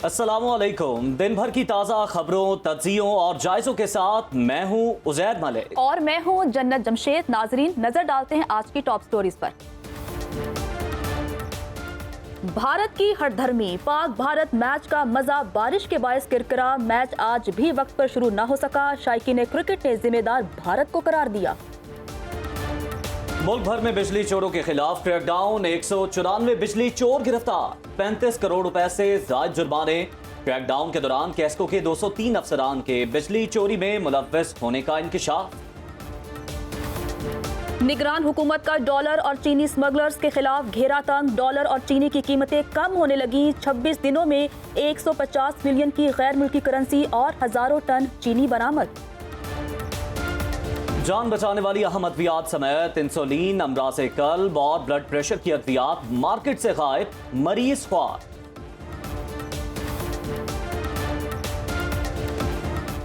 अस्सलामुअलैकुम। दिन भर की ताज़ा खबरों, तज्जियों और जायज़ों के साथ मैं हूँ उज़ैर मलिक और मैं हूँ जन्नत जमशेद। नाजरीन, नजर डालते हैं आज की टॉप स्टोरीज पर। भारत की हठधर्मी, पाक भारत मैच का मजा बारिश के बायस किरकिरा। मैच आज भी वक्त पर शुरू न हो सका। शायकीन क्रिकेट ने जिम्मेदार भारत को करार दिया। मुल्क भर में बिजली चोरों के खिलाफ क्रैकडाउन। 194 बिजली चोर गिरफ्तार। 35 करोड़ रुपए से जायद जुर्माने। क्रैकडाउन के दौरान कैस्को के 203 अफसरान के बिजली चोरी में मुलव्वस होने का इंकिशाफ। निगरान हुकूमत का डॉलर और चीनी स्मगलर्स के खिलाफ घेरा तंग। डॉलर और चीनी की कीमतें कम होने लगी। 26 दिनों में 150 मिलियन की गैर मुल्की करेंसी और हजारों टन चीनी बरामद। जान बचाने वाली अहम अद्वियात समेत इंसुलिन, अमराज कल्ब और ब्लड प्रेशर की अद्वियात मार्केट से गायब। मरीज ख्वार।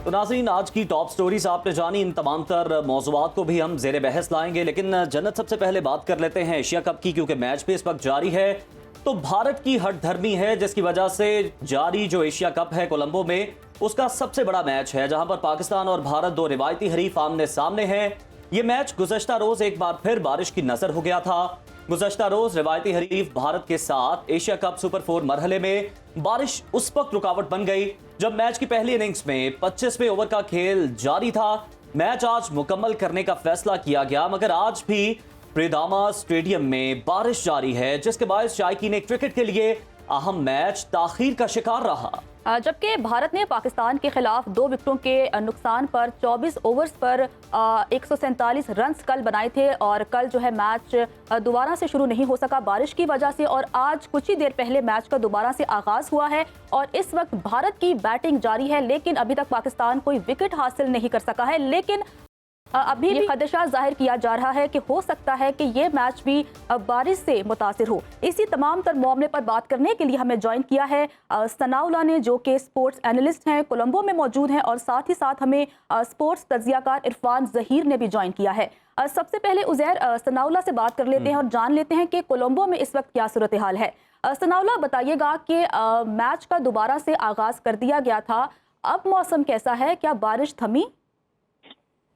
तो नाज़रीन, आज की टॉप स्टोरीज आपने जानी। इन तमाम तर मौज़ूआत को भी हम ज़ेरे बहस लाएंगे, लेकिन जन्नत सबसे पहले बात कर लेते हैं एशिया कप की, क्योंकि मैच भी इस वक्त जारी है। तो भारत की हठधर्मी है जिसकी वजह से जारी जो एशिया कप है कोलंबो में, उसका सबसे बड़ा मैच है जहां पर पाकिस्तान और भारत दो रिवायती हरीफ आमने सामने हैं। ये मैच गुज़श्ता रोज एक बार फिर बारिश की नजर हो गया था। गुज़श्ता रोज रिवायती हरीफ भारत के साथ एशिया कप सुपर 4 मरहले में बारिश उस वक्त रुकावट बन गई जब मैच की पहली इनिंग्स में 25वें ओवर का खेल जारी था। मैच आज मुकम्मल करने का फैसला किया गया, मगर आज भी प्रेदामा स्टेडियम में बारिश जारी है, जिसके बाद शायकीन क्रिकेट के लिए अहम मैच ताखीर का शिकार रहा। जबकि भारत ने पाकिस्तान के खिलाफ 2 विकेटों के नुकसान पर 24 ओवर्स पर 147 रन कल बनाए थे और कल जो है मैच दोबारा से शुरू नहीं हो सका बारिश की वजह से। और आज कुछ ही देर पहले मैच का दोबारा से आगाज हुआ है और इस वक्त भारत की बैटिंग जारी है, लेकिन अभी तक पाकिस्तान कोई विकेट हासिल नहीं कर सका है। लेकिन अभी भी खदशा जाहिर किया जा रहा है कि हो सकता है कि ये मैच भी बारिश से मुतासिर हो। इसी तमाम तर मामले पर बात करने के लिए हमें ज्वाइन किया है सनाउल्लाह ने, जो कि स्पोर्ट्स एनालिस्ट हैं, कोलंबो में मौजूद हैं, और साथ ही साथ हमें स्पोर्ट्स तज्जियाकार इरफान जहीर ने भी ज्वाइन किया है। सबसे पहले उज़ैर, सनाउल्लाह से बात कर लेते हैं और जान लेते हैं कि कोलंबो में इस वक्त क्या सूरत हाल है। सनाउल्लाह, बताइएगा कि मैच का दोबारा से आगाज कर दिया गया था, अब मौसम कैसा है, क्या बारिश थमी?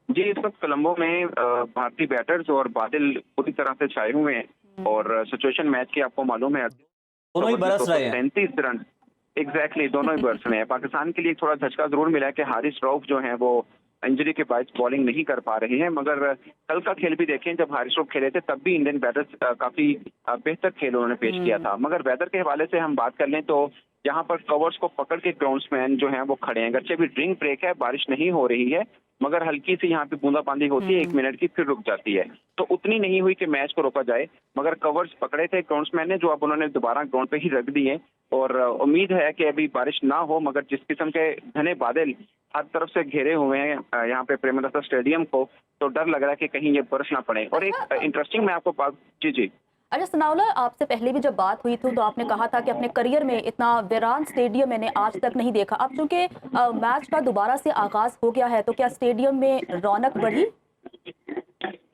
जी, इस वक्त कोलंबो में भारतीय बैटर्स और बादल पूरी तरह से छाए हुए हैं और सिचुएशन मैच की आपको मालूम है, दोनों ही बरस रहे हैं। 35 रन एग्जैक्टली दोनों ही बरस रहे हैं। पाकिस्तान के लिए थोड़ा झटका जरूर मिला है कि हारिस रऊफ जो है वो इंजरी के बाद बॉलिंग नहीं कर पा रहे हैं, मगर कल का खेल भी देखें, जब हारिस रऊफ खेले थे तब भी इंडियन बैटर्स काफी बेहतर खेल उन्होंने पेश किया था। मगर वेदर के हवाले से हम बात कर लें तो यहाँ पर कवर्स को पकड़ के ग्राउंड्समैन जो है वो खड़े हैं। अगरचे भी ड्रिंक ब्रेक है, बारिश नहीं हो रही है, मगर हल्की सी यहाँ पे बूंदाबांदी होती है, 1 मिनट की, फिर रुक जाती है। तो उतनी नहीं हुई कि मैच को रोका जाए, मगर कवर्स पकड़े थे ग्राउंड्समैन ने, जो अब उन्होंने दोबारा ग्राउंड पे ही रख दिए। और उम्मीद है कि अभी बारिश ना हो, मगर जिस किस्म के घने बादल हर तरफ से घेरे हुए हैं यहाँ पे प्रेमदासा स्टेडियम को, तो डर लग रहा है कि कहीं ये बरस ना पड़े। और एक इंटरेस्टिंग मैं आपको बात, जी। अच्छा सनाउल्लाह, आपसे पहले भी जब बात हुई थी तो आपने कहा था कि अपने करियर में इतना वीरान स्टेडियम मैंने आज तक नहीं देखा। अब चूंकि मैच का दोबारा से आगाज हो गया है, तो क्या स्टेडियम में रौनक बढ़ी?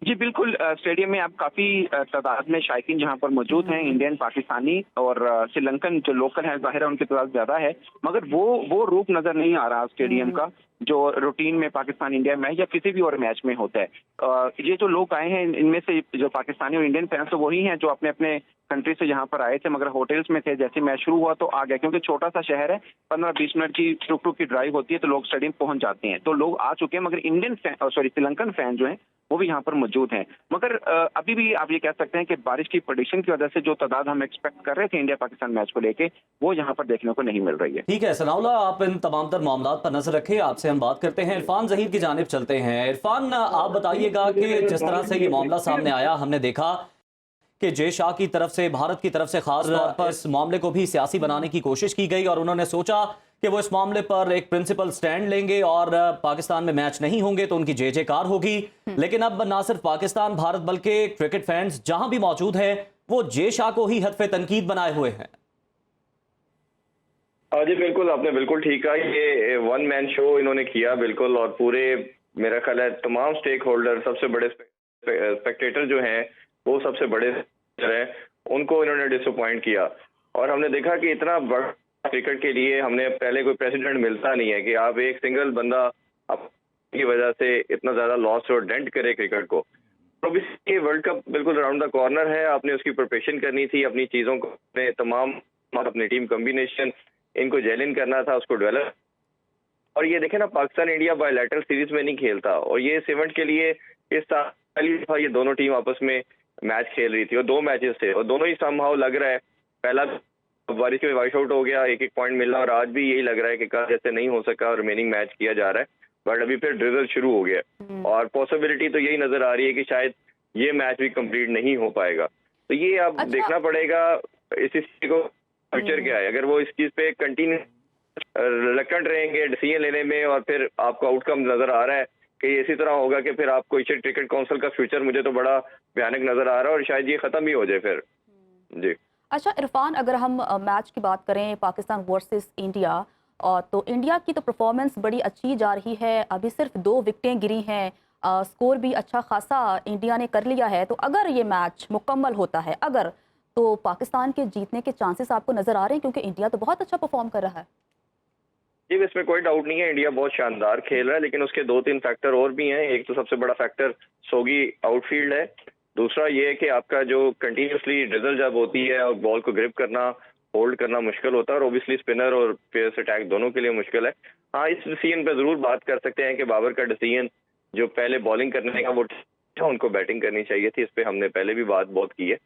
जी बिल्कुल, स्टेडियम में आप काफी तादाद में शायकीन जहां पर मौजूद हैं, इंडियन, पाकिस्तानी और श्रीलंकन जो लोकल हैं, जाहिर है उनकी तादाद ज्यादा है, मगर वो रूप नजर नहीं आ रहा स्टेडियम का जो रूटीन में पाकिस्तान इंडिया मैच या किसी भी और मैच में होता है। ये जो लोग आए हैं, इनमें से जो पाकिस्तानी और इंडियन फैंस तो वही हैं जो अपने अपने कंट्री से यहाँ पर आए थे, मगर होटल्स में थे। जैसे मैच शुरू हुआ तो आ गया, क्योंकि छोटा सा शहर है, 15-20 मिनट की टुक की ड्राइव होती है, तो लोग स्टेडियम पहुंच जाते हैं। तो लोग आ चुके हैं, मगर इंडियन श्रीलंकन फैन जो हैं वो भी यहाँ पर मौजूद हैं। मगर अभी भी आप ये कह सकते हैं कि बारिश की प्रेडिक्शन की वजह से जो तादाद हम एक्सपेक्ट कर रहे थे इंडिया पाकिस्तान मैच को लेके, वो यहाँ पर देखने को नहीं मिल रही है। ठीक है सनाउल्लाह, आप इन तमाम तर मामलात पर नजर रखें। आपसे हम बात करते हैं इरफान जहीर की जानिब चलते हैं। इरफान, आप बताइएगा कि जिस तरह से ये मामला सामने आया, हमने देखा कि जय शाह की तरफ से, भारत की तरफ से खास तौर पर इस मामले को भी सियासी बनाने की कोशिश की गई और उन्होंने सोचा कि वो इस मामले पर एक प्रिंसिपल स्टैंड लेंगे और पाकिस्तान में मैच नहीं होंगे तो उनकी जय-जयकार होगी। लेकिन अब ना सिर्फ पाकिस्तान, भारत, बल्कि क्रिकेट फैंस जहां भी मौजूद हैं वो जय शाह को ही हदफ तनकीद बनाए हुए हैं। जी बिल्कुल, आपने बिल्कुल ठीक कहा। ये वन मैन शो इन्होंने किया बिल्कुल, और पूरे मेरा ख्याल है तमाम स्टेक होल्डर, सबसे बड़े स्पेक्टेटर जो हैं वो सबसे बड़े हैं, उनको इन्होंने डिसअपॉइंट किया। और हमने देखा कि इतना बड़ा क्रिकेट के लिए हमने पहले कोई प्रेसिडेंट मिलता नहीं है कि आप एक सिंगल बंदा की वजह से इतना ज्यादा लॉस और डेंट करे क्रिकेट को। तो ये वर्ल्ड कप बिल्कुल राउंड द कॉर्नर है, आपने उसकी प्रिपरेशन करनी थी, अपनी चीजों को तमाम अपनी टीम कॉम्बिनेशन इनको जेल इन करना था, उसको डेवलप। और ये देखें ना, पाकिस्तान इंडिया बायलैटरल सीरीज में नहीं खेलता, और ये इस इवेंट के लिए इस साल पहली दफा ये दोनों टीम आपस में मैच खेल रही थी, और 2 मैचेस थे, और दोनों ही समहाउ लग रहा है, पहला बारिश में वाइट आउट हो गया, एक पॉइंट मिलना, और आज भी यही लग रहा है कि कल जैसे नहीं हो सका, रिमेनिंग मैच किया जा रहा है, बट अभी फिर ड्रिजल शुरू हो गया, और पॉसिबिलिटी तो यही नजर आ रही है कि शायद ये मैच भी कंप्लीट नहीं हो पाएगा। तो ये अब देखना पड़ेगा इस चीज को फ्यूचर क्या है। अगर वो इस चीज पे कंटिन्यू रिलक्टेंट रहेंगे डिसीजन लेने में, और फिर आपको आउटकम नजर आ रहा है कि इसी तरह होगा कि फिर आपको एशियन क्रिकेट काउंसिल का फ्यूचर मुझे तो बड़ा भयानक नजर आ रहा है, और शायद ये खत्म ही हो जाए फिर। जी अच्छा इरफान, अगर हम मैच की बात करें पाकिस्तान वर्सेस इंडिया, और तो इंडिया की तो परफॉर्मेंस बड़ी अच्छी जा रही है, अभी सिर्फ 2 विकेटें गिरी हैं, स्कोर भी अच्छा खासा इंडिया ने कर लिया है। तो अगर ये मैच मुकम्मल होता है, अगर तो पाकिस्तान के जीतने के चांसेस आपको नजर आ रहे हैं, क्योंकि इंडिया तो बहुत अच्छा परफॉर्म कर रहा है। जी इसमें कोई डाउट नहीं है, इंडिया बहुत शानदार खेल रहा है, लेकिन उसके 2-3 फैक्टर और भी हैं। एक तो सबसे बड़ा फैक्टर सोगी आउटफील्ड है, दूसरा ये है कि आपका जो कंटिन्यूसली ड्रिजल जब होती है और बॉल को ग्रिप करना, होल्ड करना मुश्किल होता है, और ओबियसली स्पिनर और पेस अटैक दोनों के लिए मुश्किल है। हाँ, इस डिसीजन पे जरूर बात कर सकते हैं कि बाबर का डिसीजन जो पहले बॉलिंग करने का वो उनको बैटिंग करनी चाहिए थी, इस पे हमने पहले भी बात बहुत की है,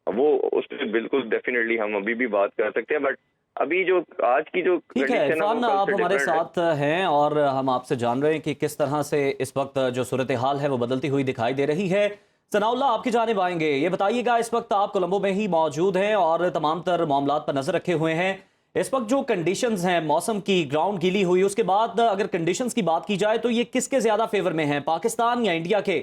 वो उस पर बिल्कुल डेफिनेटली हम अभी भी बात कर सकते हैं। बट अभी जो आज की जो ठीक है इरफान, आप हमारे साथ हैं और हम आपसे जान रहे हैं कि किस तरह से इस वक्त जो सूरत हाल है वो बदलती हुई दिखाई दे रही है। सनाउल्लाह, आपकी जानिब आएंगे, ये बताइएगा, इस वक्त आप कोलंबो में ही मौजूद हैं और तमाम तर मामलात पर नजर रखे हुए हैं। इस वक्त जो कंडीशंस हैं मौसम की, ग्राउंड गीली हुई, उसके बाद अगर कंडीशंस की बात की जाए तो ये किसके ज्यादा फेवर में है, पाकिस्तान या इंडिया के?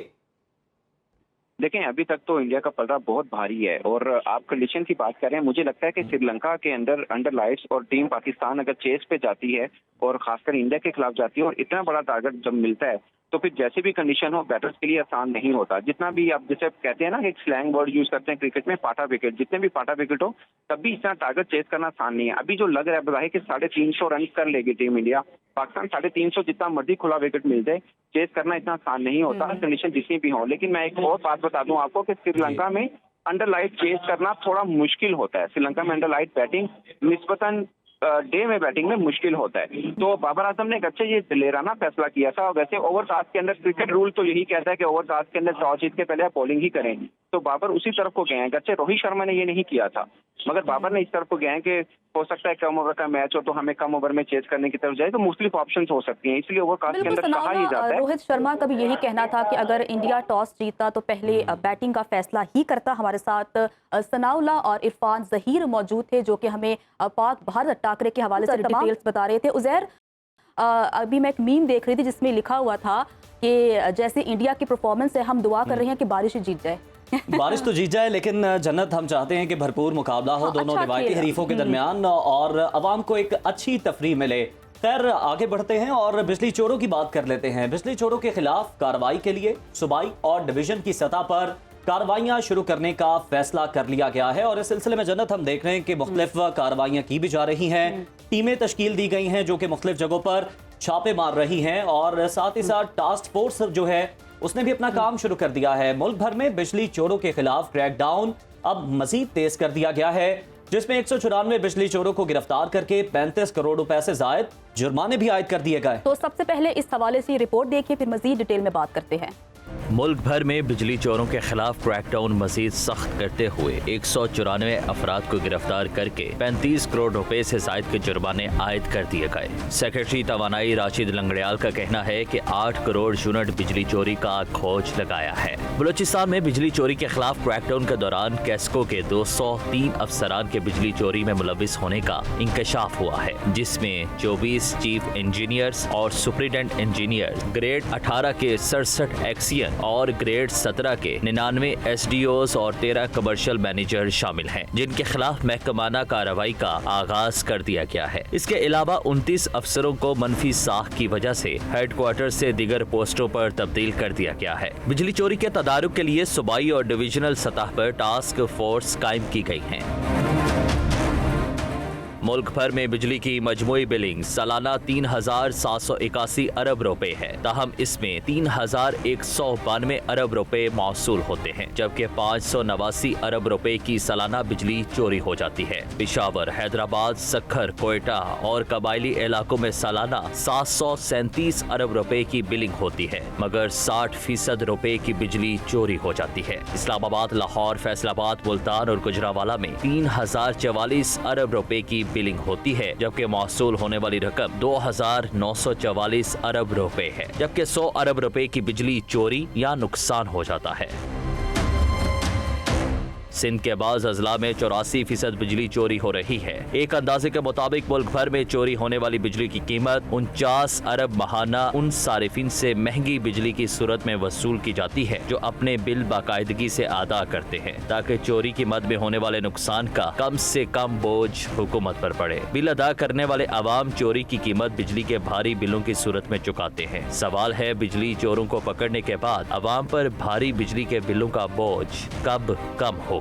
देखें, अभी तक तो इंडिया का पलड़ा बहुत भारी है, और आप कंडीशन की बात कर रहे हैं, मुझे लगता है कि श्रीलंका के अंडर लाइट्स और टीम पाकिस्तान अगर चेस पे जाती है और खासकर इंडिया के खिलाफ जाती है, और इतना बड़ा टारगेट जब मिलता है, तो फिर जैसे भी कंडीशन हो बैटर्स के लिए आसान नहीं होता। जितना भी आप जैसे कहते हैं ना, एक स्लैंग वर्ड यूज करते हैं क्रिकेट में, पाटा विकेट, जितने भी पाटा विकेट हो तब भी इतना टारगेट चेस करना आसान नहीं है। अभी जो लग रहा है बताए कि 350 रन कर लेगी टीम इंडिया, पाकिस्तान 350 जितना मर्जी खुला विकेट मिल जाए, चेस करना इतना आसान नहीं होता, कंडीशन जितनी भी हो। लेकिन मैं एक और बात बता दूं आपको कि श्रीलंका में अंडर लाइट चेस करना थोड़ा मुश्किल होता है। श्रीलंका में अंडर लाइट बैटिंग निस्बतन डे में बैटिंग में मुश्किल होता है। तो बाबर आजम ने एक अच्छा ये दिलेराना फैसला किया था। और वैसे ओवरटास्क के अंदर क्रिकेट रूल तो यही कहता है कि ओवरटास्क के अंदर टॉस जीत के पहले आप बॉलिंग ही करें, तो बाबर उसी तरफ को गए हैं। अच्छा, रोहित शर्मा ने ये नहीं किया था, मगर बाबर ने इस तरफ को गए हैं कि हो सकता है कम ओवर का मैच हो तो हमें कम ओवर में चेस करने की तरफ जाए, तो मुख्तलिफ ऑप्शन हो सकती हैं, इसलिए ओवरकास्ट के अंदर कहा ही जाता है। रोहित शर्मा का भी यही कहना था कि अगर इंडिया टॉस जीतता तो पहले बैटिंग का फैसला ही करता। हमारे साथ सनाउल्लाह और इरफान जहीर मौजूद थे, जो कि हमें पाक भारत टाकरे के हवाले से डिटेल्स बता रहे थे। उजैर, अभी मैं एक मीम देख रही थी जिसमें लिखा हुआ था कि जैसे इंडिया की परफॉर्मेंस है, हम दुआ कर रहे हैं कि बारिश ही जीत जाए। बारिश तो जीत जाए, लेकिन जन्नत हम चाहते हैं कि भरपूर मुकाबला हो दोनों रिवायती हरीफों के दरमियान और अवाम को एक अच्छी तफरीह मिले। खैर, आगे बढ़ते हैं और बिजली चोरों की बात कर लेते हैं। बिजली चोरों के खिलाफ कार्रवाई के लिए सूबाई और डिवीजन की सतह पर कार्रवाइयां शुरू करने का फैसला कर लिया गया है, और इस सिलसिले में जन्नत हम देख रहे हैं कि मुख्तलिफ कार्रवाइयां की भी जा रही हैं। टीमें तश्कील दी गई हैं जो कि मुख्तलिफ जगहों पर छापे मार रही हैं, और साथ ही साथ टास्क फोर्स जो है उसने भी अपना काम शुरू कर दिया है। मुल्क भर में बिजली चोरों के खिलाफ क्रैकडाउन अब मजीद तेज कर दिया गया है, जिसमें 194 बिजली चोरों को गिरफ्तार करके 35 करोड़ रुपए से जायद जुर्माने भी आयद कर दिए गए। तो सबसे पहले इस हवाले से रिपोर्ट देखिए, फिर मजीद डिटेल में बात करते हैं। मुल्क भर में बिजली चोरों के खिलाफ क्रैकडाउन मजीद सख्त करते हुए 194 अफराद को गिरफ्तार करके 35 करोड़ रुपए से जायद के जुर्माने आयद कर दिए गए। सेक्रेटरी तवानाई राशिद लंगड़ियाल का कहना है कि 8 करोड़ यूनिट बिजली चोरी का खोज लगाया है। बलूचिस्तान में बिजली चोरी के खिलाफ क्रैकडाउन के दौरान कैस्को के 203 अफसरान के बिजली चोरी में मुलविस होने का इंकशाफ हुआ है, जिसमें 24 चीफ इंजीनियर्स और सुपरिटेंडेंट इंजीनियर, ग्रेड 18 के 67 एक्सियन और ग्रेड 17 के 99 एसडीओस और 13 कमर्शियल मैनेजर शामिल हैं, जिनके खिलाफ महकमाना कार्रवाई का आगाज कर दिया गया है। इसके अलावा 29 अफसरों को मनफी साख की वजह से हेडक्वार्टर से दीगर पोस्टों पर तब्दील कर दिया गया है। बिजली चोरी के तदारुक के लिए सूबाई और डिविजनल सतह पर टास्क फोर्स कायम की गई है। मुल्क भर में बिजली की मजमूई बिलिंग सालाना 3,781 अरब रुपए है, ताहम इसमें 3,192 अरब रुपए मौसूल होते हैं, जबकि 589 अरब रुपए की सालाना बिजली चोरी हो जाती है। पेशावर, हैदराबाद, सक्खर, कोयटा और कबायली इलाकों में सालाना 737 अरब रुपए की बिलिंग होती है, मगर 60% रुपए की बिजली चोरी हो जाती है। इस्लामाबाद, लाहौर, फैसलाबाद, मुल्तान और गुजरावाला में 3,044 अरब रुपए की बिलिंग होती है, जबकि मौसूल होने वाली रकम 2,944 अरब रुपए है, जबकि 100 अरब रुपए की बिजली चोरी या नुकसान हो जाता है। सिंध के बाज़ अजला में 84% बिजली चोरी हो रही है। एक अंदाजे के मुताबिक मुल्क भर में चोरी होने वाली बिजली की कीमत 49 अरब माहाना उन सारिफिन से महंगी बिजली की सूरत में वसूल की जाती है जो अपने बिल बाकायदगी से अदा करते हैं, ताकि चोरी की मद में होने वाले नुकसान का कम से कम बोझ हुकूमत पर पड़े। बिल अदा करने वाले अवाम चोरी की कीमत बिजली के भारी बिलों की सूरत में चुकाते हैं। सवाल है, बिजली चोरों को पकड़ने के बाद अवाम पर भारी बिजली के बिलों का बोझ कब कम होगा?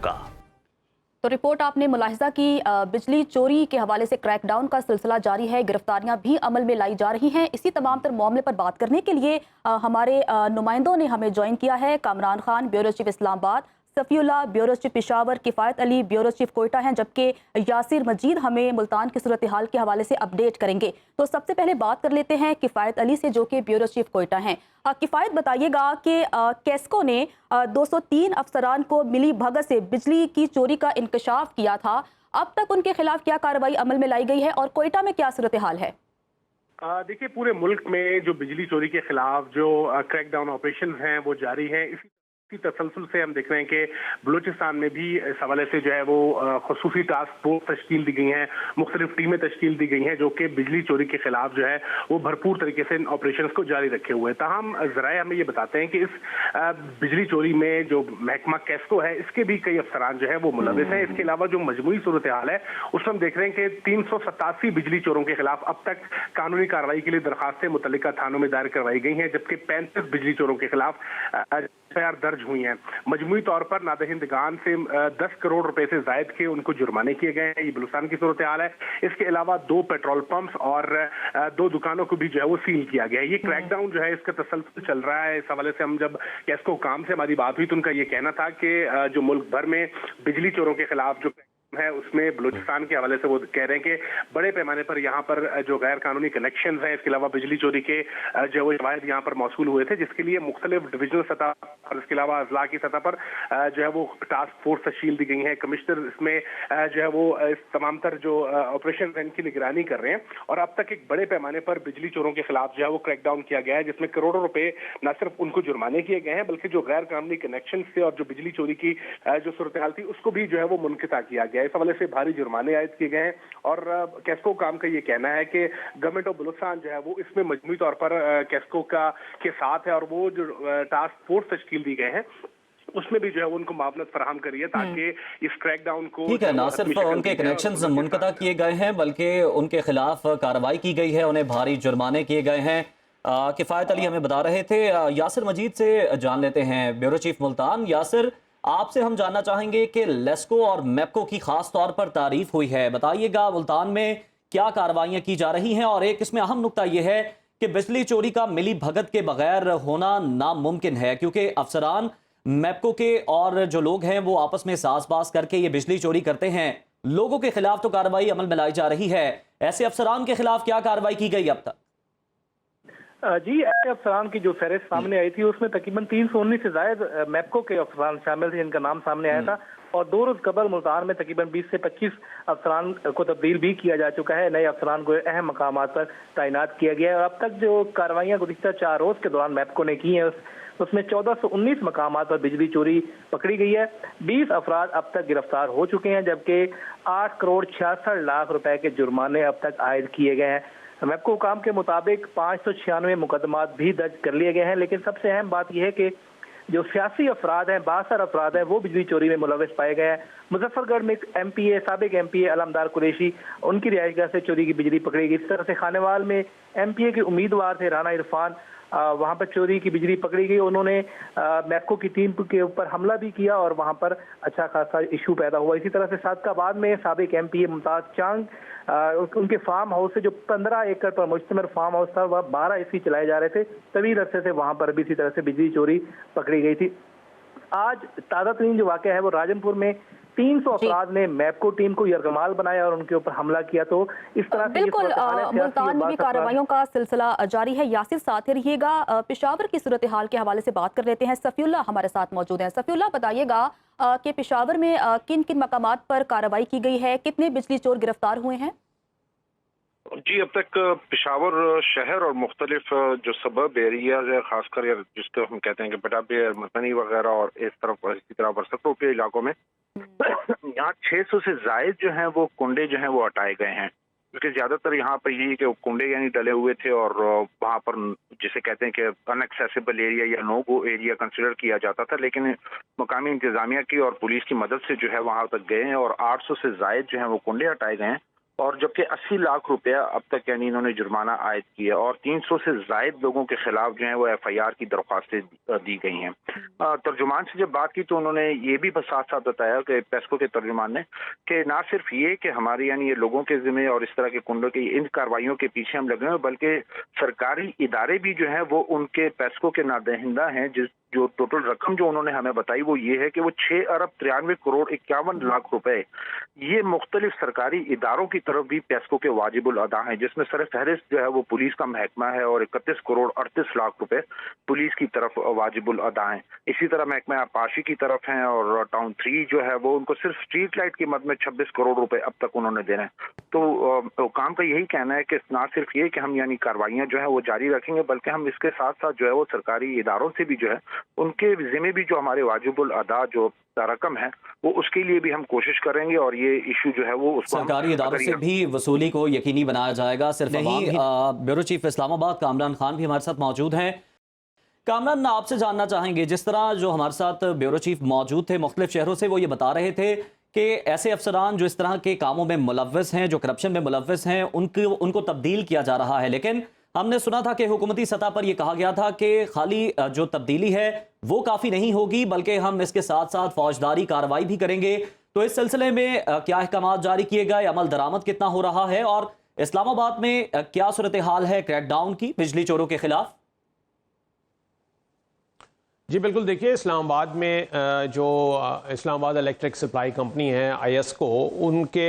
तो रिपोर्ट आपने मुलाहिजा की। बिजली चोरी के हवाले से क्रैकडाउन का सिलसिला जारी है, गिरफ्तारियां भी अमल में लाई जा रही हैं। इसी तमाम तर मामले पर बात करने के लिए हमारे नुमाइंदों ने हमें ज्वाइन किया है। Kamran Khan, bureau chief Islamabad, Safiullah, bureau chief Peshawar, Kifayat Ali, bureau chief Quetta हैं, जबकि यासिर मजीद हमें मुल्तान की सूरत हाल के हवाले से अपडेट करेंगे। तो सबसे पहले बात कर लेते हैं किफ़ायत अली से, जो कि ब्यूरो चीफ कोयटा हैं। किफ़ायत, बताइएगा कि कैस्को ने 203 अफसरान को मिली भगत से बिजली की चोरी का इंकशाफ किया था। अब तक उनके खिलाफ क्या कार्रवाई अमल में लाई गई है और कोयटा में क्या सूरत हाल है? देखिए, पूरे मुल्क में जो बिजली चोरी के खिलाफ जो क्रैकडाउन ऑपरेशन हैं वो जारी हैं। इसी तसलसल से हम देख रहे हैं कि बलूचिस्तान में भी इस हवाले से जो है वो खुसूसी टास्क फोर्स तश्कील दी गई हैं, मुख्तलिफ टीमें तश्कील दी गई हैं जो कि बिजली चोरी के खिलाफ जो है वो भरपूर तरीके से इन ऑपरेशन को जारी रखे हुए हैं। ताहम ज़राए हमें ये बताते हैं कि इस बिजली चोरी में जो महकमा कैस्को है इसके भी कई अफसरान जो है वो मुलविस हैं। इसके अलावा जो मजमूई सूरत हाल है उसमें हम देख रहे हैं कि 387 बिजली चोरों के खिलाफ अब तक कानूनी कार्रवाई के लिए दरखास्तें मुतल्लिका थानों में दायर करवाई गई हैं, जबकि 35 बिजली चोरों के खिलाफ दर्ज हुई हैं। मजमूई तौर पर नादहिंदगान से 10 करोड़ रुपए से जायद के उनको जुर्माने किए गए हैं। ये बलूचिस्तान की सूरत हाल है। इसके अलावा 2 पेट्रोल पंप्स और 2 दुकानों को भी जो है वो सील किया गया है। ये क्रैकडाउन जो है इसका तसलसल चल रहा है। इस हवाले से हम जब कैस्को काम से हमारी बात हुई तो उनका ये कहना था कि जो मुल्क भर में बिजली चोरों के खिलाफ जो है उसमें बलूचिस्तान के हवाले से वो कह रहे हैं कि बड़े पैमाने पर यहाँ पर जो गैर कानूनी कनेक्शन है, इसके अलावा बिजली चोरी के जो वो शवाहिद यहाँ पर मौसूल हुए थे, जिसके लिए मुख्तलिफ डिविजनल सतह और इसके अलावा अजला की सतह पर जो है वो टास्क फोर्स तश्कील दी गई है। कमिश्नर इसमें जो है वो इस तमाम तर जो ऑपरेशन है इनकी निगरानी कर रहे हैं और अब तक एक बड़े पैमाने पर बिजली चोरों के खिलाफ जो है वो क्रैकडाउन किया गया है, जिसमें करोड़ों रुपए न सिर्फ उनको जुर्माने किए गए हैं बल्कि जो गैर कानूनी कनेक्शन थे और जो बिजली चोरी की जो सूरत हाल थी उसको भी जो है वो मुनक़िता किया गया है। इस हवाले से भारी जुर्माने आयद किए गए हैं और कैस्को काम का ये कहना है कि गवर्नमेंट ऑफ बलूचिस्तान जो है वो इसमें मजमूई तौर पर कैस्को के साथ है और वो जो टास्क फोर्स तश्कील दी गए हैं उसमें भी जो है उनको मामलत फराहम करिए ताकि इस क्रैकडाउन को, ठीक है, ना सिर्फ उनके कनेक्शंस मुनक़ता किए गए हैं बल्कि उनके खिलाफ कार्रवाई की गई है, उन्हें भारी जुर्माने किए गए हैं। किफ़ायत अली हमें बता रहे थे। यासिर मजीद से जान लेते हैं, ब्यूरो चीफ मुल्तान। यासिर, आपसे हम जानना चाहेंगे कि लेस्को और मैप्को की खास तौर पर तारीफ हुई है, बताइएगा मुल्तान में क्या कार्रवाइयां की जा रही हैं और एक इसमें अहम नुक्ता यह है कि बिजली चोरी का मिली भगत के बगैर होना नामुमकिन है, क्योंकि अफसरान मैप्को के और जो लोग हैं वो आपस में साज़बाज़ करके ये बिजली चोरी करते हैं। लोगों के खिलाफ तो कार्रवाई अमल में लाई जा रही है, ऐसे अफसरान के खिलाफ क्या कार्रवाई की गई अब तक? जी, ऐसे अफसरान की जो फहरिस्त सामने आई थी उसमें तकरीबन 319 से जायद मैप्को के अफसरान शामिल थे जिनका नाम सामने आया था और 2 रोज कबल मुल्तान में तकरीबन 20 से 25 अफसरान को तब्दील भी किया जा चुका है। नए अफसरान को अहम मकामात पर तैनात किया गया है और अब तक जो कार्रवाइयाँ गुज़िश्ता 4 रोज के दौरान मैप्को ने की हैं उसमें 1419 मकामात पर बिजली चोरी पकड़ी गई है। 20 अफराद अब तक गिरफ्तार हो चुके हैं, जबकि 8 करोड़ 66 लाख रुपए के जुर्माने अब तक आयद किए गए हैं। मैप्को हुकाम के मुताबिक 596 मुकदमात भी दर्ज कर लिए गए हैं, लेकिन सबसे अहम बात यह है कि जो सियासी अफराद हैं, 62 अफराद हैं, वो बिजली चोरी में मुलविस पाए गए हैं। मुजफ्फरगढ़ में MPA साबिक MPA अलमदार कुरैशी, उनकी रिहाइशगाह से चोरी की बिजली पकड़ी गई। इस तरह से खानेवाल में MPA के उम्मीदवार थे राना इरफान, वहां पर चोरी की बिजली पकड़ी गई। उन्होंने मैप्को की टीम के ऊपर हमला भी किया और वहां पर अच्छा खासा इशू पैदा हुआ। इसी तरह से सादकाबाद में साबिक MP मुमताज चांग, उनके फार्म हाउस से जो 15 एकड़ पर मुश्तमिल फार्म हाउस था, वह 12 AC चलाए जा रहे थे। तवील अरसे से वहां पर भी इसी तरह से बिजली चोरी पकड़ी गई थी। आज ताज़ा तरीन जो वाक़या है वो राजनपुर में 300 अफराद ने मैप्को टीम को यरगमाल बनाया और उनके ऊपर हमला किया। तो इस तरह से बिल्कुल मुल्तान में भी कार्रवाइयों का सिलसिला जारी है। यासिर साथ ही रहिएगा, पेशावर की सूरत हाल के हवाले से बात कर लेते हैं। सफीउल्लाह हमारे साथ मौजूद हैं। सफीउल्लाह, बताइएगा कि पेशावर में किन किन मकामात पर कार्रवाई की गई है, कितने बिजली चोर गिरफ्तार हुए हैं? जी, अब तक पेशावर शहर और मुख्तलिफ जो सबब एरियाज है, खासकर जिसको हम कहते हैं कि पटाबे, मदनी वगैरह और इस तरफ इसी तरह बरसतों के इलाकों में यहाँ 600 से जायद जो हैं वो कुंडे जो हैं वो हटाए गए हैं। क्योंकि ज्यादातर यहाँ पर यही कि कुंडे यानी डले हुए थे और वहाँ पर जिसे कहते हैं कि अनएक्सेसिबल एरिया या नो गो एरिया कंसिडर किया जाता था, लेकिन मकामी इंतजामिया की और पुलिस की मदद से जो है वहाँ तक गए हैं और 800 से जायद जो है वो कुंडे हटाए गए हैं। और जबकि 80 लाख रुपया अब तक यानी इन्होंने जुर्माना आयद किया और 300 से जायद लोगों के खिलाफ जो है वो FIR की दरख्वास्तें दी गई हैं। तर्जुमान से जब बात की तो उन्होंने ये भी साथ साथ बताया कि पेस्को के तर्जुमान ने कि ना सिर्फ ये कि हमारे यानी ये लोगों के जिम्मे और इस तरह के कुंडों की इन कार्रवाइयों के पीछे हम लगे हैं, बल्कि सरकारी इदारे भी जो है वो उनके पेस्को के नादहिंदा हैं। जो टोटल रकम जो उन्होंने हमें बताई वो ये है कि वो 6 अरब 93 करोड़ 51 लाख रुपए ये मुख्तलिफ सरकारी इदारों की तरफ भी पेस्को के वाजिबुल अदा हैं, जिसमें सर फहरिस्त जो है वो पुलिस का महकमा है और 31 करोड़ 38 लाख रुपए पुलिस की तरफ वाजिबुल अदा हैं। इसी तरह महकमा आपाशी की तरफ हैं और टाउन 3 जो है वो उनको सिर्फ स्ट्रीट लाइट की मद में 26 करोड़ रुपए अब तक उन्होंने देना है। तो काम का यही कहना है कि ना सिर्फ ये कि हम यानी कार्रवाइयां जो है वो जारी रखेंगे, बल्कि हम इसके साथ साथ जो है वो सरकारी इदारों से भी जो है उनके जिम्मे भी जो हमारे वाजिबुल अदा जो रकम है वो उसके लिए भी हम कोशिश करेंगे और ये इशू जो है वो उसको सरकारी इदारों से भी वसूली को यकीनी बनाया जाएगा। सिर्फ नहीं, ब्यूरो चीफ इस्लामाबाद कामरान खान भी हमारे साथ मौजूद हैं। कामरान, आपसे जानना चाहेंगे, जिस तरह जो हमारे साथ ब्यूरो चीफ मौजूद थे मुख्तलिफ शहरों से, वो ये बता रहे थे कि ऐसे अफसरान जो इस तरह के कामों में मुलव्वस हैं, जो करप्शन में मुलव्वस हैं, उनको तब्दील किया जा रहा है। लेकिन हमने सुना था कि हुकूमती सतह पर यह कहा गया था कि खाली जो तब्दीली है वो काफ़ी नहीं होगी, बल्कि हम इसके साथ साथ फौजदारी कार्रवाई भी करेंगे। तो इस सिलसिले में क्या अहकाम जारी किए गए, अमल दरामद कितना हो रहा है और इस्लामाबाद में क्या सूरत हाल है क्रैकडाउन की बिजली चोरों के खिलाफ? जी बिल्कुल, देखिए इस्लामाबाद में जो इस्लामाबाद इलेक्ट्रिक सप्लाई कंपनी है IESCO, उनके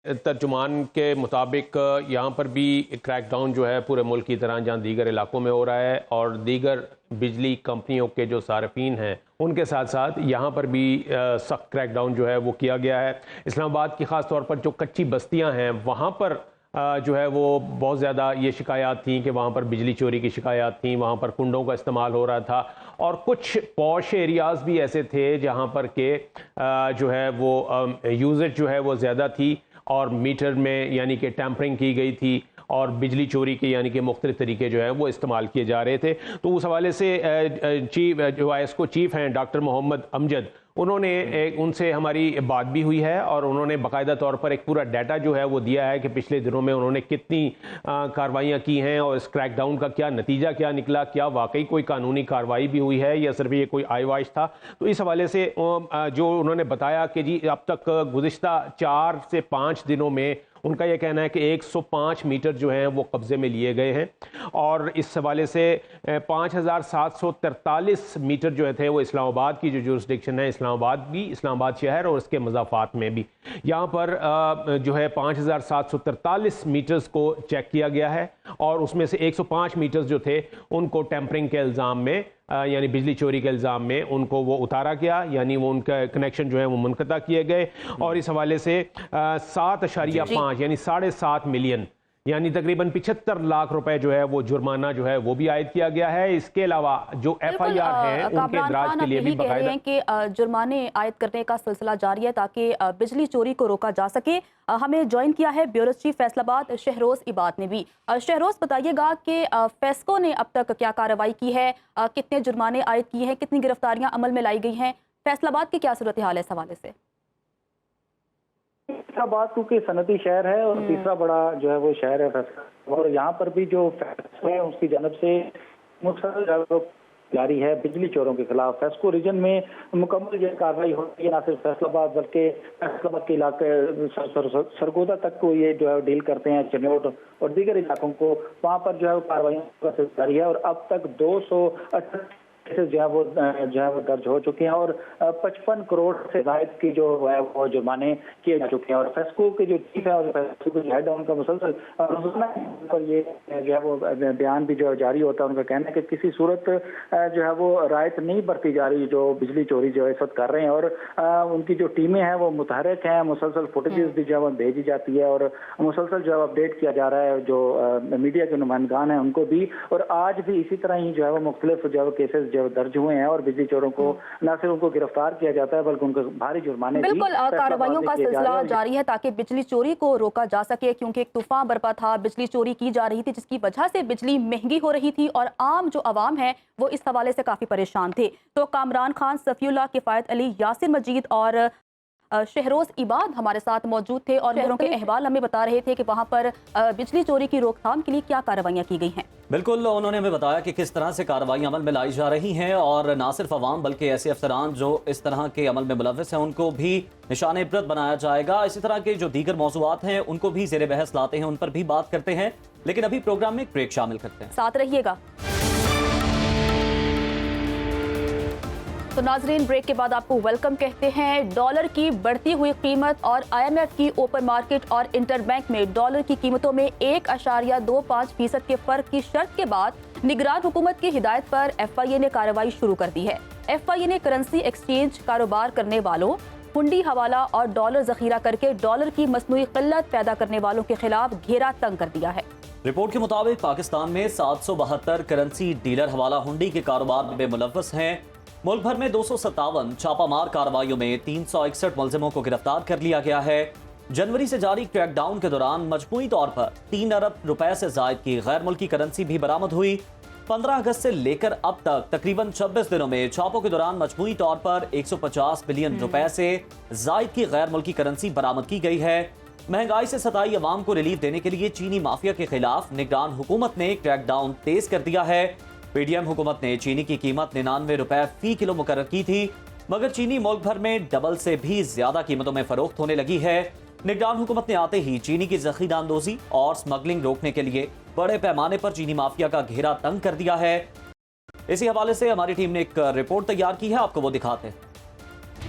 तर्जुमान के मुताबिक यहाँ पर भी क्रैकडाउन जो है पूरे मुल्क की तरह जहाँ दीगर इलाकों में हो रहा है और दीगर बिजली कंपनियों के जो सार्फिन हैं उनके साथ साथ यहाँ पर भी सख्त क्रैकडाउन जो है वो किया गया है। इस्लामाबाद की ख़ास तौर पर जो कच्ची बस्तियाँ हैं वहाँ पर जो है वो बहुत ज़्यादा ये शिकायत थी कि वहाँ पर बिजली चोरी की शिकायत थी, वहाँ पर कुंडों का इस्तेमाल हो रहा था और कुछ पॉश एरियाज़ भी ऐसे थे जहाँ पर के जो है वो यूजेज जो है वो ज़्यादा थी और मीटर में यानी कि टैंपरिंग की गई थी और बिजली चोरी के यानी कि मुख्तलिफ तरीके जो है वो इस्तेमाल किए जा रहे थे। तो उस हवाले से चीफ जो IESCO चीफ हैं डॉक्टर मोहम्मद अमजद, उन्होंने उनसे हमारी बात भी हुई है और उन्होंने बाकायदा तौर पर एक पूरा डाटा जो है वो दिया है कि पिछले दिनों में उन्होंने कितनी कार्रवाइयाँ की हैं और इस क्रैकडाउन का क्या नतीजा क्या निकला, क्या वाकई कोई कानूनी कार्रवाई भी हुई है या सिर्फ ये कोई आइवाश था। तो इस हवाले से जो उन्होंने बताया कि जी अब तक गुज़िश्ता 4 से 5 दिनों में उनका यह कहना है कि 105 मीटर जो हैं वो कब्जे में लिए गए हैं और इस हवाले से 5743 मीटर जो थे वो इस्लामाबाद की जो जुरिस्डिक्शन है, इस्लामाबाद शहर और उसके मज़ाफ़ात में भी यहाँ पर जो है 5743 मीटर्स को चेक किया गया है और उसमें से 105 मीटर्स जो थे उनको टेम्परिंग के इल्ज़ाम में यानी बिजली चोरी के इल्ज़ाम में उनको वो उतारा गया, यानी वो उनका कनेक्शन जो है वो मुनक़ता किए गए और इस हवाले से 7.5 यानी 7.5 मिलियन यानी तकरीबन 75 लाख रुपए जो है वो जुर्माना जो है वो भी आयद किया गया है। इसके अलावा जो FIR है उनके इदराज के लिए भी बाकायदा हैं कि जुर्माने आयद करने का सिलसिला जारी है ताकि बिजली चोरी को रोका जा सके। हमें ज्वाइन किया है ब्यूरो चीफ फैसलाबाद शहरोज इबाद ने भी। शहरोज, बताइएगा कि फेस्को ने अब तक क्या कार्रवाई की है, कितने जुर्माने आयद किए हैं, कितनी गिरफ्तारियां अमल में लाई गई हैं, फैसलाबाद की क्या सूरत हाल है इस हवाले से? फैसलाबाद क्योंकि सनती शहर है और तीसरा बड़ा जो है वो शहर है फैसलाबाद और यहाँ पर भी जो फैसला है उसकी जानब से मुसलसल जारी है बिजली चोरों के खिलाफ। फेस्को रीजन में मुकम्मल ये कार्रवाई हो रही है, न सिर्फ फैसलाबाद बल्कि फैसलाबाद के इलाके सरगोदा तक को ये जो है डील करते हैं, चिन्नौट और दीगर इलाकों को, वहाँ पर जो है कार्रवाइयों का सिलसिला जारी है और अब तक 268 केसेस जो है वो दर्ज हो चुके हैं और 55 करोड़ से जायद की जो है वो जुर्माने किए जा चुके हैं। और फेस्को के जो चीफ है और फेस्को के जो हेड है उनका मुसलसल पर ये जो है वो बयान भी जो है जारी होता है। उनका कहना है कि किसी सूरत जो है वो रायत नहीं बरती जा रही जो बिजली चोरी जो है इस वक्त कर रहे हैं और उनकी जो टीमें हैं वो मुतहरक हैं, मुसलसल फुटेजेस भी जो है वो भेजी जाती है और मुसलसल जो है अपडेट किया जा रहा है जो मीडिया के नुमाइंदगान हैं उनको भी। और आज भी इसी तरह ही जो है वो मुख्तलिफ जो है केसेस जो दर्ज हुए हैं और बिजली चोरों को न सिर्फ उनको गिरफ्तार किया जाता है बल्कि उनको भारी जुर्माने बिल्कुल कार्रवाइयों का सिलसिला जारी है ताकि बिजली चोरी को रोका जा सके, क्योंकि एक तूफान बरपा था, बिजली चोरी की जा रही थी जिसकी वजह से बिजली महंगी हो रही थी और आम जो अवाम है वो इस हवाले से काफी परेशान थे। तो कामरान खान, सफीउल्लाह, किफायत अली, यासिर मजीद और शहरोज इबाद हमारे साथ मौजूद थे और शहरों के अहवाल हमें बता रहे थे कि वहाँ पर बिजली चोरी की रोकथाम के लिए क्या कार्रवाइयाँ की गई हैं। बिल्कुल, उन्होंने हमें बताया कि किस तरह से कार्रवाई अमल में लाई जा रही हैं और ना सिर्फ अवाम बल्कि ऐसे अफसरान जो इस तरह के अमल में मुलव्वस हैं उनको भी निशान इबरत बनाया जाएगा। इसी तरह के जो दीगर मौज़ूआत हैं उनको भी ज़ेरे बहस लाते हैं, उन पर भी बात करते हैं, लेकिन अभी प्रोग्राम में एक ब्रेक शामिल करते हैं, साथ रहिएगा। तो नाजरीन, ब्रेक के बाद आपको वेलकम कहते हैं। डॉलर की बढ़ती हुई कीमत और IMF की ओपन मार्केट और इंटरबैंक में डॉलर की कीमतों में 1.25% के फर्क की शर्त के बाद निगरान हुकूमत की हिदायत पर FIA ने कार्रवाई शुरू कर दी है। FIA ने करेंसी एक्सचेंज कारोबार करने वालों, हुंडी हवाला और डॉलर जखीरा करके डॉलर की मसनूई किल्लत पैदा करने वालों के खिलाफ घेरा तंग कर दिया है। रिपोर्ट के मुताबिक पाकिस्तान में 772 करेंसी डीलर हवाला हुंडी के कारोबार में मुलव्वस हैं। मुल्क भर में 257 छापामार कार्रवाइयों में 361 मुलजिमों को गिरफ्तार कर लिया गया है। जनवरी से जारी क्रैकडाउन के दौरान मजमूई तौर पर 3 अरब रुपए से जायद की गैर मुल्की करेंसी भी बरामद हुई। 15 अगस्त से लेकर अब तक तकरीबन 26 दिनों में छापों के दौरान मजमूई तौर पर 150 बिलियन रुपए से जायद की गैर मुल्की करेंसी बरामद की गई है। महंगाई से सताई अवाम को रिलीफ देने के लिए चीनी माफिया के खिलाफ निगरान हुकूमत ने क्रैकडाउन तेज कर दिया है। PDM हुकूमत ने चीनी की कीमत 99 रुपए फी किलो मुकर्रर की थी, मगर चीनी मुल्क भर में डबल से भी ज्यादा कीमतों में फरोख्त होने लगी है। निगरान हुकूमत ने आते ही चीनी की ज़ख़ीरा अंदोज़ी और स्मगलिंग रोकने के लिए बड़े पैमाने पर चीनी माफिया का घेरा तंग कर दिया है। इसी हवाले से हमारी टीम ने एक रिपोर्ट तैयार की है, आपको वो दिखाते हैं।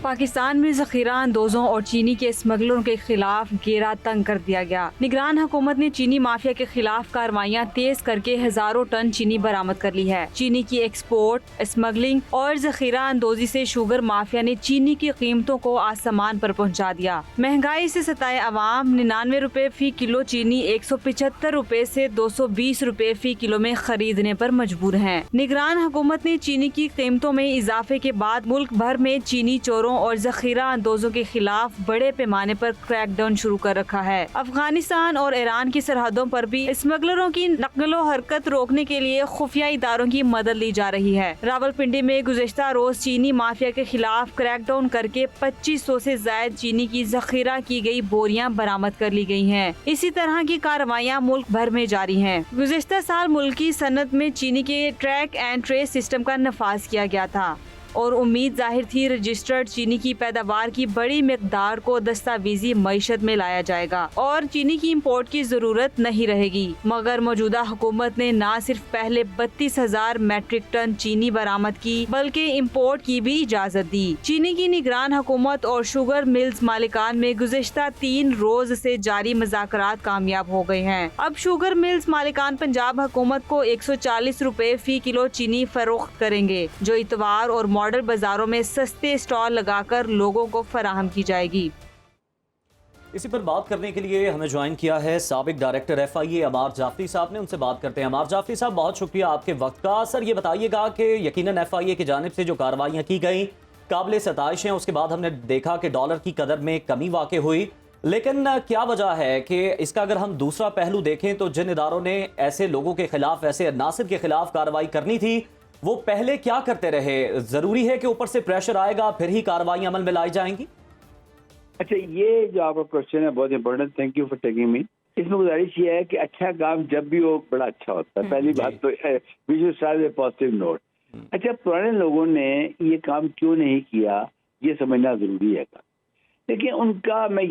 पाकिस्तान में ज़ख़ीरा अंदोज़ों और चीनी के स्मगलरों के खिलाफ घेरा तंग कर दिया गया। निगरान हुकूमत ने चीनी माफिया के खिलाफ कार्रवाइयाँ तेज करके हजारों टन चीनी बरामद कर ली है। चीनी की एक्सपोर्ट, स्मगलिंग और ज़ख़ीरा अंदोज़ी से शुगर माफिया ने चीनी की कीमतों को आसमान पर पहुँचा दिया। महंगाई से सताए अवाम 99 रुपए फी किलो चीनी 175 रुपए से 220 रुपए फी किलो में खरीदने पर मजबूर है। निगरान हुकूमत ने चीनी की कीमतों में इजाफे के बाद मुल्क भर में चीनी चोरों और ज़ख़ीरा अंदोज़ों के खिलाफ बड़े पैमाने पर क्रैकडाउन शुरू कर रखा है। अफगानिस्तान और ईरान की सरहदों पर भी स्मगलरों की नकलो हरकत रोकने के लिए खुफिया इदारों की मदद ली जा रही है। रावलपिंडी में गुज़श्ता रोज चीनी माफिया के खिलाफ क्रैकडाउन करके 2500 से जायद चीनी की ज़ख़ीरा की गई बोरियां बरामद कर ली गई हैं। इसी तरह की कार्रवाइयाँ मुल्क भर में जारी हैं। गुज़श्ता साल मुल्की सनत में चीनी के ट्रैक एंड ट्रेस सिस्टम का नफाज किया गया था और उम्मीद जाहिर थी रजिस्टर्ड चीनी की पैदावार की बड़ी मिकदार को दस्तावेजी मईशत में लाया जाएगा और चीनी की इंपोर्ट की जरूरत नहीं रहेगी। मगर मौजूदा हुकूमत ने न सिर्फ पहले 32,000 मैट्रिक टन चीनी बरामद की बल्कि इंपोर्ट की भी इजाजत दी। चीनी की निगरान हुकूमत और शुगर मिल्स मालिकान में गुज़श्ता 3 रोज से जारी मुज़ाकरात कामयाब हो गए हैं। अब शुगर मिल्स मालिकान पंजाब हुकूमत को 140 रुपए फी किलो चीनी फरोख्त करेंगे, जो इतवार और मॉडल बाजारों में सस्ते स्टॉल लगाकर लोगों को फराहम की जाएगी। इसी पर बात करने के लिए हमें ज्वाइन किया है साबिक डायरेक्टर FIA अमार जाफरी साहब ने। उनसे बात करते हैं। अमार जाफरी साहब, बहुत शुक्रिया आपके वक्त का। सर, ये बताइएगा कि यकीनन FIA की जानिब से जो कार्रवाइयाँ की गई काबिल सताइश हैं, उसके बाद हमने देखा कि डॉलर की कदर में कमी वाक़ हुई, लेकिन क्या वजह है कि इसका अगर हम दूसरा पहलू देखें तो जिन इदारों ने ऐसे लोगों के खिलाफ, ऐसे नासिर के खिलाफ कार्रवाई करनी थी, वो पहले क्या करते रहे? जरूरी है कि ऊपर से प्रेशर आएगा फिर ही कार्रवाई अमल में लाई जाएंगी? अच्छा, ये जो आपका क्वेश्चन है बहुत important, thank you for taking me. इसमें गुजारिश ये है कि अच्छा काम जब भी हो बड़ा अच्छा होता है। पहली बात तो we should start with positive note. अच्छा, पुराने लोगों ने ये काम क्यों नहीं किया ये समझना जरूरी है। देखिए, उनका मैं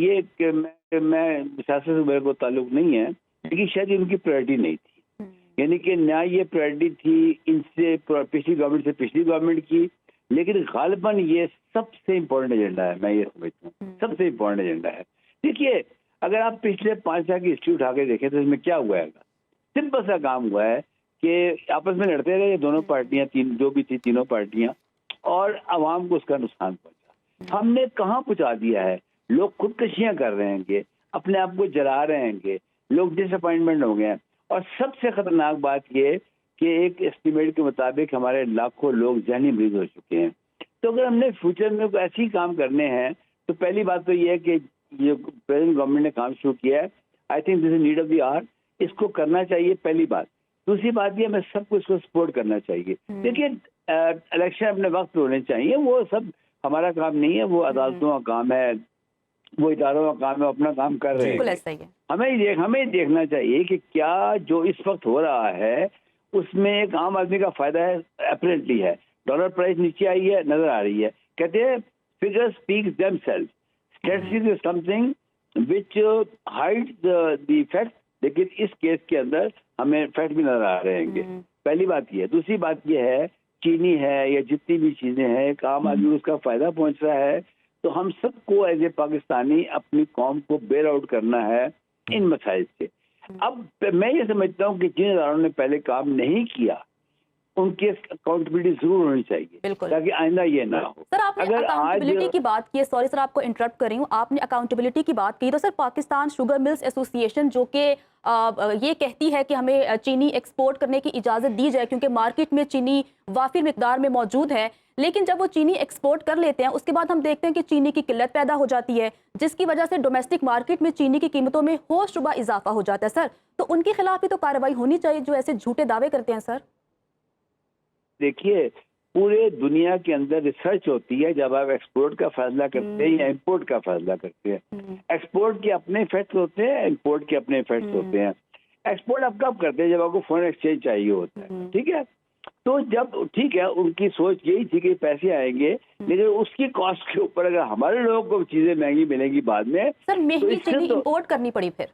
सियासत से मेरे को ताल्लुक नहीं है, लेकिन शायद उनकी प्रायोरिटी नहीं थी। यानी कि ना ये प्रायोरिटी थी इनसे पिछली गवर्नमेंट से पिछली गवर्नमेंट की, लेकिन गालिबन ये सबसे इम्पोर्टेंट एजेंडा है। मैं ये समझता हूँ सबसे इम्पोर्टेंट एजेंडा है। देखिए, अगर आप पिछले 5 साल की हिस्ट्री उठा के देखें तो इसमें क्या हुआ है? सिंपल सा काम हुआ है कि आपस में लड़ते रहे दोनों पार्टियां, जो भी थी तीनों पार्टियां, और आवाम को उसका नुकसान पहुंचा। हमने कहाँ पहुंचा दिया है? लोग खुदकशियां कर रहे हैं, अपने आप को जला रहे हैं, लोग डिसअपॉइंटमेंट हो गए हैं। और सबसे खतरनाक बात ये कि एक एस्टिमेट के मुताबिक हमारे लाखों लोग जहनी मरीज हो चुके हैं। तो अगर हमने फ्यूचर में ऐसे ही काम करने हैं तो पहली बात तो ये है कि ये प्रेजेंट गवर्नमेंट ने काम शुरू किया है, I think this is need of the hour, इसको करना चाहिए, पहली बात। दूसरी बात ये, हमें सबको इसको सपोर्ट करना चाहिए। देखिए, इलेक्शन अपने वक्त पे होने चाहिए, वो सब हमारा काम नहीं है, वो अदालतों का काम है, वो इदारों का काम है, अपना काम कर रहे हैं। हमें देखना चाहिए कि क्या जो इस वक्त हो रहा है उसमें एक आम आदमी का फायदा है। अपरेंटली है, डॉलर प्राइस नीचे आई है, नजर आ रही है। कहते हैं figures speak themselves, statistics is something which hide the fact, लेकिन इस केस के अंदर हमें फैक्ट भी नजर आ रहे हैं। पहली बात ये। दूसरी बात ये है, चीनी है या जितनी भी चीजें हैं, एक आम आदमी उसका फायदा पहुंच रहा है, तो हम सबको एज ए पाकिस्तानी अपनी कौम को बेल आउट करना है इन मसाइल से। अब मैं ये समझता हूँ कि जिन इदारों ने पहले काम नहीं किया उनकी अकाउंटेबिलिटी जरूर होनी चाहिए ताकि आइंदा ये ना हो। सर, आपने अकाउंटेबिलिटी की बात की है, सॉरी सर आपको इंटरप्ट कर रही हूँ, आपने अकाउंटेबिलिटी की बात की, तो sir Pakistan sugar mills association जो कि ये कहती है कि हमें चीनी एक्सपोर्ट करने की इजाज़त दी जाए क्योंकि मार्केट में चीनी वाफिर मिकदार में मौजूद है, लेकिन जब वो चीनी एक्सपोर्ट कर लेते हैं उसके बाद हम देखते हैं कि चीनी की किल्लत पैदा हो जाती है, जिसकी वजह से डोमेस्टिक मार्केट में चीनी की कीमतों में होशरुबा इजाफा हो जाता है। सर, तो उनके खिलाफ भी तो कार्रवाई होनी चाहिए जो ऐसे झूठे दावे करते हैं। सर देखिए, पूरे दुनिया के अंदर रिसर्च होती है जब आप एक्सपोर्ट का फैसला करते हैं या इंपोर्ट का फैसला करते हैं। एक्सपोर्ट के अपने इफेक्ट होते हैं, इंपोर्ट के अपने इफेक्ट होते हैं। एक्सपोर्ट आप कब करते हैं? जब आपको फॉरेन एक्सचेंज चाहिए होता है, ठीक है। तो जब ठीक है, उनकी सोच यही थी कि पैसे आएंगे, लेकिन उसकी कॉस्ट के ऊपर अगर हमारे लोगों को चीजें महंगी मिलेंगी बाद में, सर महंगी चीनी इंपोर्ट करनी पड़ी, फिर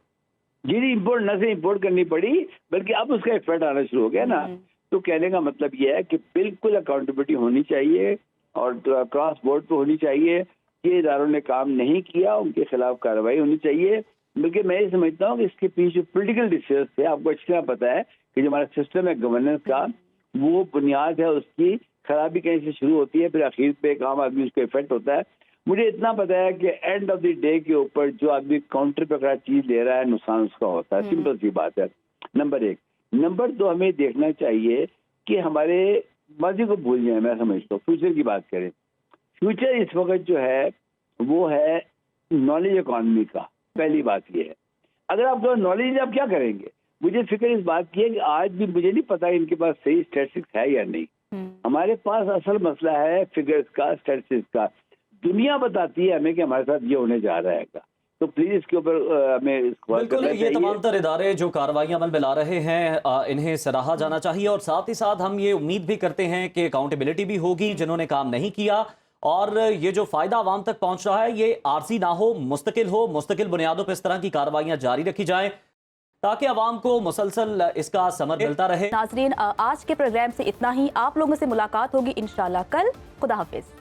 जी इंपोर्ट न से इंपोर्ट करनी पड़ी, बल्कि अब उसका इफेक्ट आना शुरू हो गया ना। तो कहने का मतलब यह है कि बिल्कुल अकाउंटेबिलिटी होनी चाहिए और क्रॉस बोर्ड पे होनी चाहिए कि इदारों ने काम नहीं किया उनके खिलाफ कार्रवाई होनी चाहिए। बल्कि मैं ये समझता हूँ कि इसके पीछे पॉलिटिकल डिसीजन थे। आपको अच्छी तरह पता है कि जो हमारा सिस्टम है गवर्नेंस का, वो बुनियाद है उसकी खराबी कहीं से शुरू होती है, फिर आखिर पे एक आम आदमी उसका इफेक्ट होता है। मुझे इतना पता है कि एंड ऑफ द डे के ऊपर जो आदमी काउंटर पे अगर चीज ले रहा है नुकसान उसका होता है। सिंपल सी बात है, नंबर 1। नंबर 2, हमें देखना चाहिए कि हमारे माजी को भूल जाए। मैं समझता हूँ फ्यूचर की बात करें। फ्यूचर इस वक्त जो है वो है नॉलेज इकॉनमी का। पहली बात ये है, अगर आप नॉलेज आप क्या करेंगे? मुझे फिक्र इस बात की है कि आज भी मुझे नहीं पता इनके पास सही स्टैटिस्टिक्स है या नहीं। हमारे पास असल मसला है फिगर्स का, स्टैटिस्टिक्स का। दुनिया बताती है हमें कि हमारे साथ ये होने जा रहा है, तो प्लीज इसके ऊपर हमें बिल्कुल ये तमाम तर इदारे जो कार्रवाइयां अमल में ला रहे हैं इन्हें सराहा जाना चाहिए, और साथ ही साथ हम ये उम्मीद भी करते हैं कि अकाउंटेबिलिटी भी होगी जिन्होंने काम नहीं किया, और ये जो फायदा आवाम तक पहुंच रहा है ये आरजी ना हो, मुस्तकिल बुनियादों पर इस तरह की कार्रवाइयां जारी रखी जाएं ताकि आवाम को मुसलसल इसका समर मिलता रहे। नाजरीन, आज के प्रोग्राम से इतना ही। आप लोगों से मुलाकात होगी इंशाल्लाह कल। खुदा हाफिज।